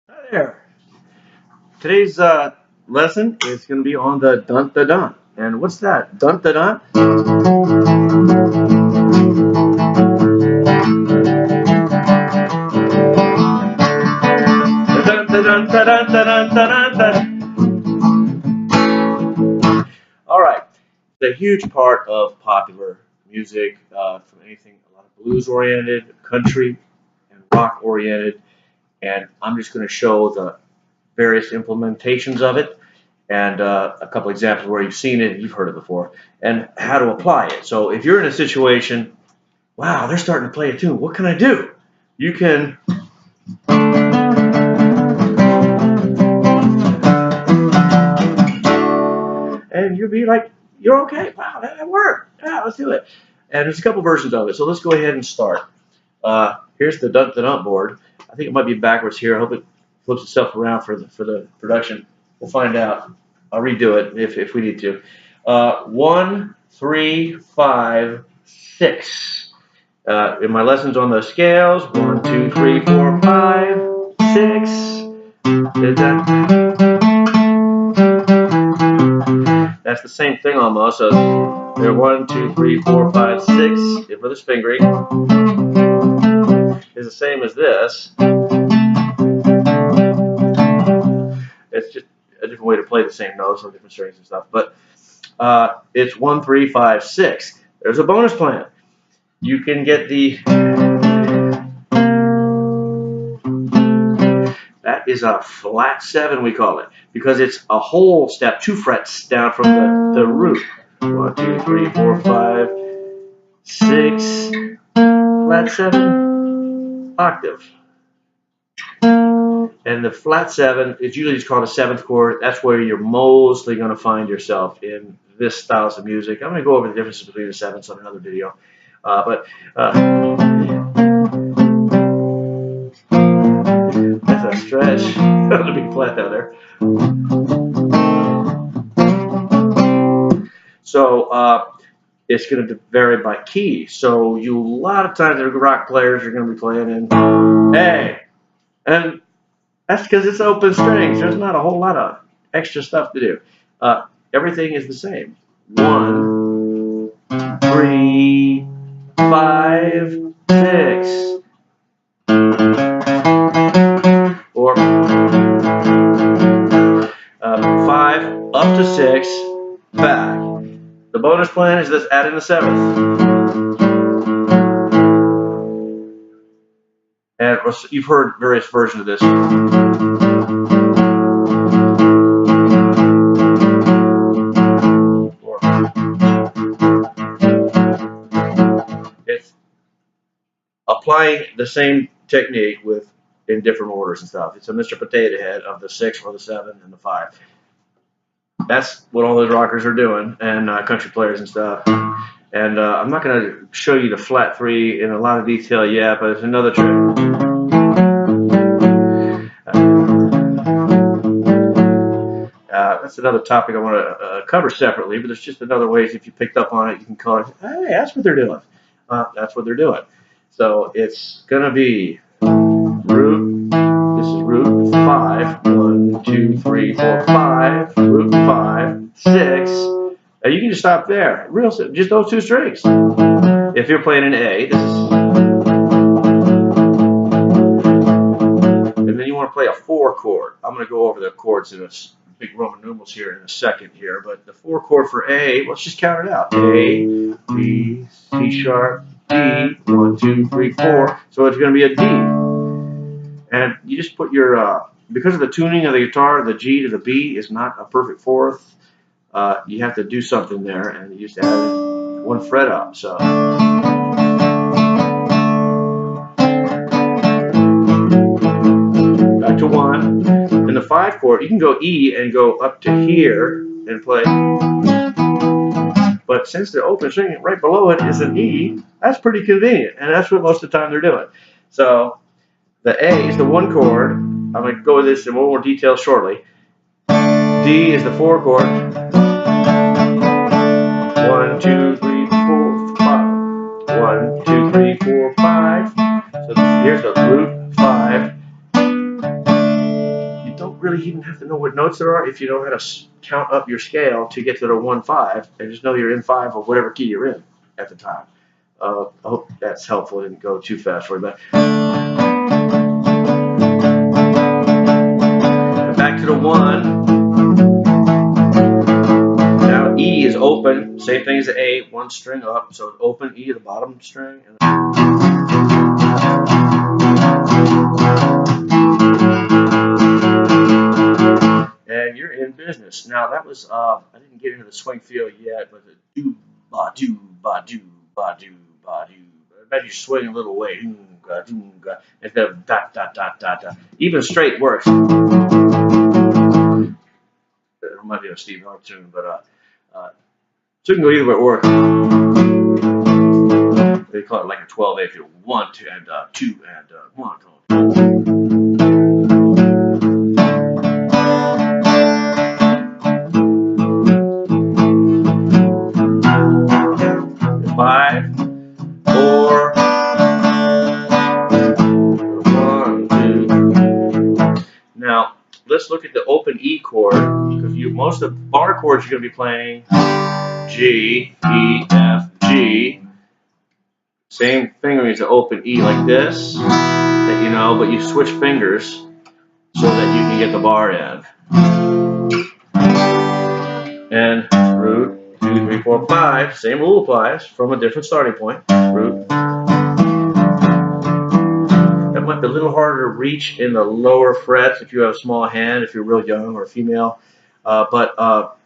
Hi there. Today's lesson is going to be on the dun da dun. And what's that? Dun da dun? Dun da dun da dun da dun da dun dun. All right. It's a huge part of popular music, from anything a lot of blues oriented, country, and rock oriented. And I'm just going to show the various implementations of it and a couple examples where you've seen it, you've heard it before, and how to apply it. So if you're in a situation, wow, they're starting to play a tune, what can I do? You can, and you'll be like, you're okay, wow, that worked, yeah, let's do it. And there's a couple versions of it, so let's go ahead and start. Here's the dun dun board. I think it might be backwards here. I hope it flips itself around for the production. We'll find out. I'll redo it if we need to. 1, 3, 5, 6. In my lessons on the scales, 1, 2, 3, 4, 5, 6. That's the same thing almost. So there, 1, 2, 3, 4, 5, 6. For this fingering is the same as this. It's just a different way to play the same notes on different strings and stuff. But it's 1, 3, 5, 6. There's a bonus plan. You can get that is a flat 7, we call it, because it's a whole step, 2 frets down from the root. 1, 2, 3, 4, 5, 6, flat 7, octave. And the flat 7 is usually just called a 7th chord. That's where you're mostly going to find yourself in this styles of music. I'm going to go over the differences between the 7ths on another video. That's a stretch. That's a big flat down there. So it's going to vary by key. So a lot of times the rock players are going to be playing in A. And that's because it's open strings. There's not a whole lot of extra stuff to do. Everything is the same. 1, 3, 5, 6. Or 5 up to 6, back. The bonus plan is this: add in the 7th. And you've heard various versions of this. It's applying the same technique in different orders and stuff. It's a Mr. Potato Head of the 6 or the 7 and the 5. That's what all those rockers are doing, and country players and stuff. And I'm not going to show you the flat 3 in a lot of detail yet, but it's another trick. That's another topic I want to cover separately, but there's just another ways, if you picked up on it, you can call it, hey, that's what they're doing. That's what they're doing. So it's going to be root, this is root 5, 1, 2, 3, 4, 5, root 5, 6. You can just stop there. Real simple, just those 2 strings. If you're playing an A, this is, and then you want to play a 4 chord. I'm going to go over the chords in a big Roman numerals here in a second here, but the 4 chord for A, let's just count it out. A, B, C sharp, D, 1, 2, 3, 4. So it's going to be a D. And you just put your, because of the tuning of the guitar, the G to the B is not a perfect 4th. You have to do something there, and you just add 1 fret up. So back to 1. In the 5 chord, you can go E and go up to here and play. But since the open string right below it is an E, that's pretty convenient, and that's what most of the time they're doing. So the A is the 1 chord. I'm going to go with this in more detail shortly. D is the 4 chord. 1, 2, 3, 4, 5. 1, 2, 3, 4, 5. So here's the root 5. don't really even have to know what notes there are if you know how to count up your scale to get to the 1-5, and just know you're in 5 or whatever key you're in at the time. I hope that's helpful. I didn't go too fast for you, but back to the 1. Now E is open, same thing as the A, 1 string up, so open E, the bottom string. And you're in business. Now that was, I didn't get into the swing feel yet, but the do, ba, do, ba, do, ba, do, ba, do. I bet you swing a little way, instead of dot, dot, dot, dot, dot. Even straight works. It reminds me of a Steve Miller tune, but so you can go either way it works. They call it like a 12/8 if you 1, 2, and 2, and 1. 5, 4, 1, 2. Now let's look at the open E chord, because most of the bar chords you're going to be playing G, E, F, G. Same thing means to open E like this, that you know, but you switch fingers so that you can get the bar in. And root, 2, 3, 4, 5, same rule applies from a different starting point. Root. That might be a little harder to reach in the lower frets if you have a small hand, if you're real young or female, but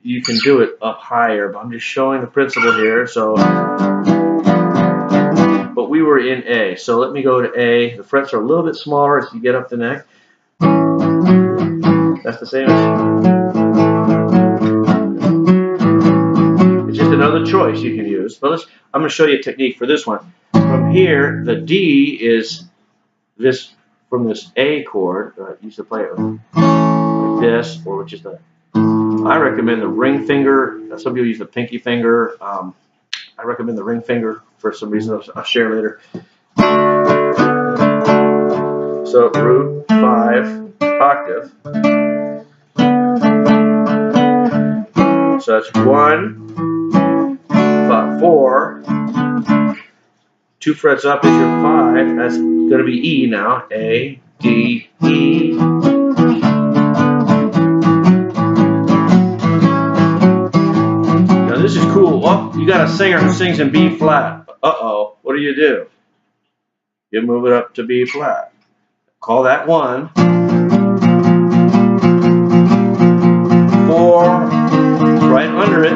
you can do it up higher. But I'm just showing the principle here. So, but we were in A, so let me go to A. The frets are a little bit smaller as you get up the neck. That's the same as. Another choice you can use, but I'm going to show you a technique for this one. From here, the D is this from this A chord. I used to play it like this, or just a. I recommend the ring finger. Some people use the pinky finger. I recommend the ring finger for some reason I'll share later. So root 5 octave. So that's 1. 4, 2 frets up is your 5. That's going to be E now. A, D, E. Now this is cool. Oh, you got a singer who sings in B flat. Uh-oh. What do? You move it up to B flat. Call that 1. 4, right under it.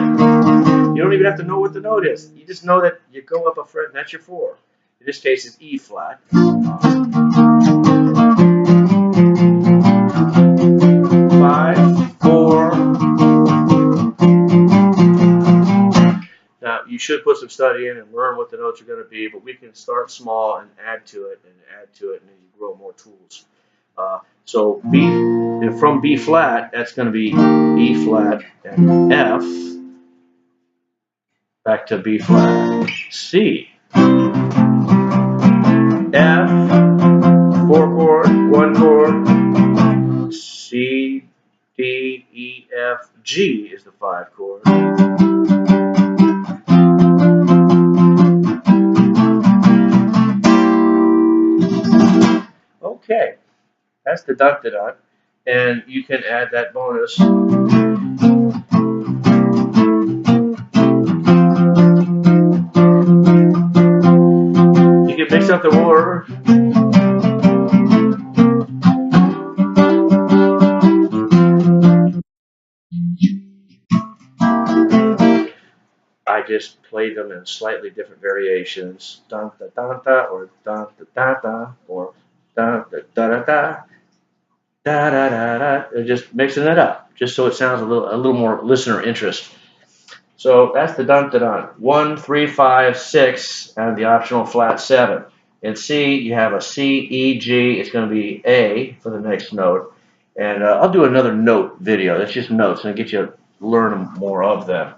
You don't even have to know what the note is. You just know that you go up a fret and that's your 4. In this case, it's E flat. 5, 4. Now, you should put some study in and learn what the notes are going to be, but we can start small and add to it, and then you grow more tools. So B, and from B flat, that's going to be E flat and F. Back to B flat, C, F, 4 chord, 1 chord, C, D, E, F, G is the 5 chord. Okay, that's the dun-da-dun, and you can add that bonus. Mix up the water. I just played them in slightly different variations. Dun da da da, or dun da da da, or dun da da da da, da da da da. They're just mixing it up, just so it sounds a little more listener interest. So that's the dun da dun. 1, 3, 5, 6, and the optional flat 7. In C, you have a C, E, G. It's going to be A for the next note. And I'll do another note video. That's just notes, and I'll get you to learn more of them.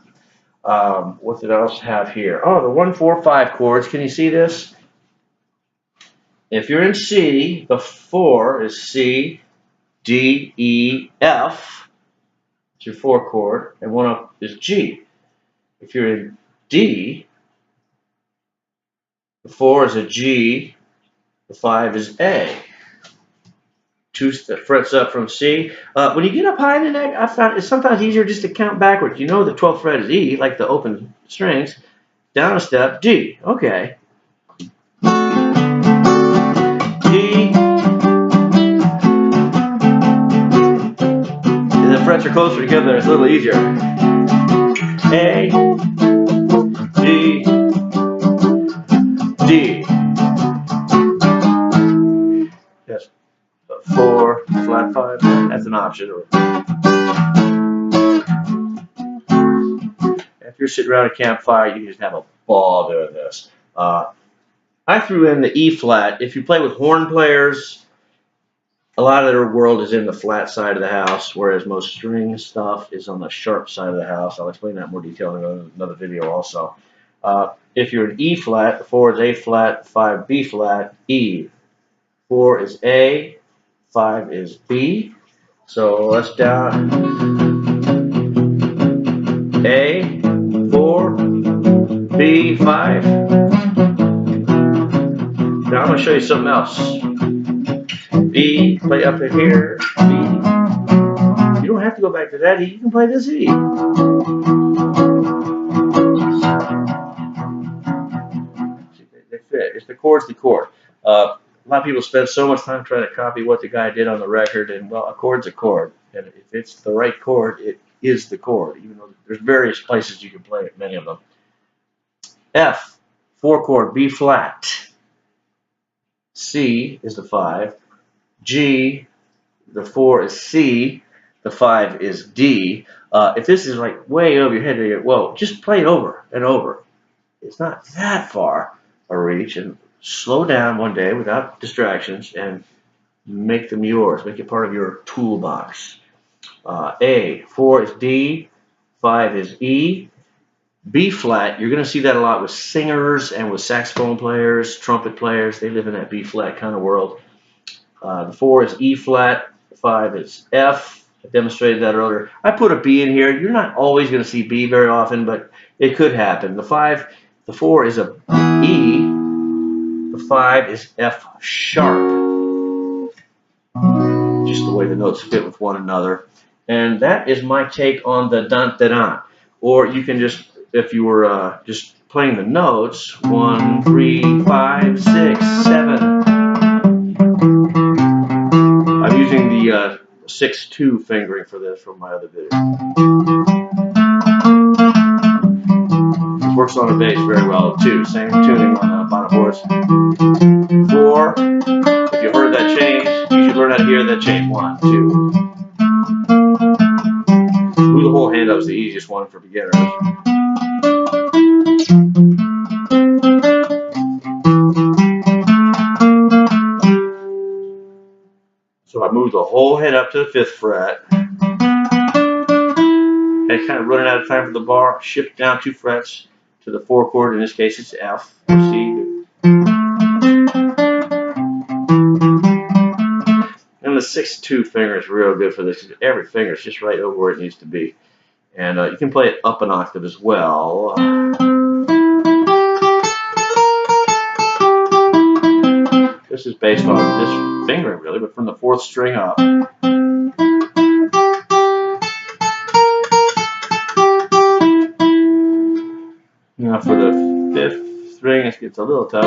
What did I else have here? Oh, the 1, 4, 5 chords. Can you see this? If you're in C, the 4 is C, D, E, F. It's your 4 chord, and one up is G. If you're in D, the 4 is a G, the 5 is A. 2 frets up from C. When you get up high in the neck, I found it's sometimes easier just to count backwards. You know the 12th fret is E, like the open strings. Down a step, D. Okay. D. And the frets are closer together, it's a little easier. A, D, D. Yes. 4, flat 5. That's an option. If you're sitting around a campfire, you can just have a ball doing this. I threw in the E flat. If you play with horn players, a lot of their world is in the flat side of the house, whereas most string stuff is on the sharp side of the house. I'll explain that in more detail in another video also. If you're an E flat, the 4 is A flat, 5 B flat, E. 4 is A, 5 is B. So let's down A, 4, B, 5. Now I'm going to show you something else. B, play up to here, B. You don't have to go back to that E, you can play this E. They fit. It's the chord's the chord. A lot of people spend so much time trying to copy what the guy did on the record, and well, a chord's a chord. And if it's the right chord, it is the chord, even though there's various places you can play it, many of them. F, 4 chord, B flat. C is the 5. G, the 4 is C. The 5 is D. If this is like way over your head, well, just play it over and over. It's not that far a reach, and slow down one day without distractions and make them yours. Make it part of your toolbox. A, 4 is D, 5 is E. B flat, you're going to see that a lot with singers and with saxophone players, trumpet players. They live in that B flat kind of world. The 4 is E flat, the 5 is F. I demonstrated that earlier. I put a B in here. You're not always going to see B very often, but it could happen. The 4 is a E. The 5 is F sharp. Just the way the notes fit with one another. And that is my take on the dun-da-dun. Or you can just, if you were just playing the notes, 1, 3, 5, 6, 7. I'm using the 6-2 fingering for this from my other video. This works on the bass very well too. Same tuning on the bottom boards. 4. If you heard that change, you should learn how to hear that change. 1, 2. Move the whole hand up is the easiest one for beginners. So I move the whole head up to the 5th fret. And kind of running out of time for the bar, shift down 2 frets to the 4 chord. In this case, it's F or C. And the 6-2 finger is real good for this. Every finger is just right over where it needs to be. And you can play it up an octave as well. This is based on this fingering, really, but from the 4th string up. Now for the 5th string, it gets a little tough.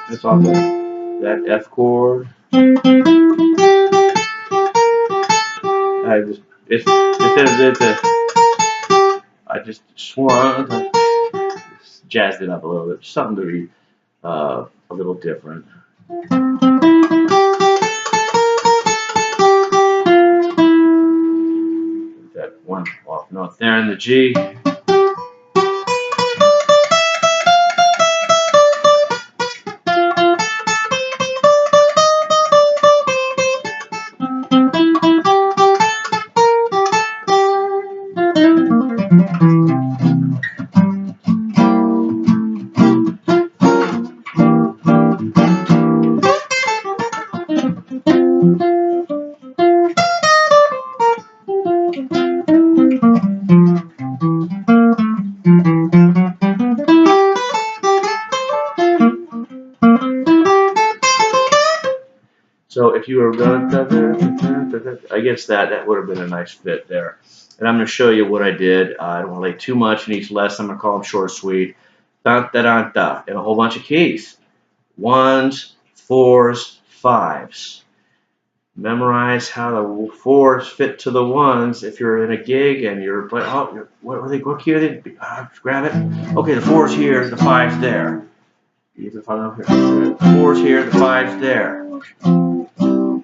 It's off that F chord. I just swung, jazzed it up a little bit, something to be a little different. That one off note there in the G. So if you were against that, that would have been a nice fit there. And I'm going to show you what I did. I don't want to lay too much in each lesson. I'm going to call them short, sweet. Da da da da, and a whole bunch of keys. 1s, 4s, 5s. Memorize how the 4s fit to the 1s. If you're in a gig and you're playing, oh, what key are they? Grab it. Okay, the 4's here, the 5's there. Even if I don't hear the 4's here, the 5's there.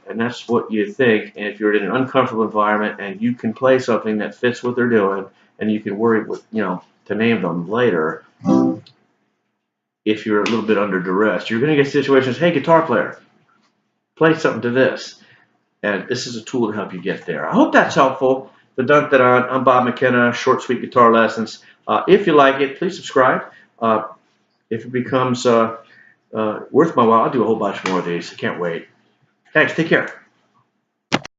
And that's what you think. And if you're in an uncomfortable environment and you can play something that fits what they're doing, and you can worry with, to name them later, if you're a little bit under duress, you're going to get situations, hey, guitar player, play something to this. And this is a tool to help you get there. I hope that's helpful. The Dun Dun Dun. I'm Bob McKenna, Short Sweet Guitar Lessons. If you like it, please subscribe. If it becomes worth my while, I'll do a whole bunch more of these. I can't wait. Thanks. Take care.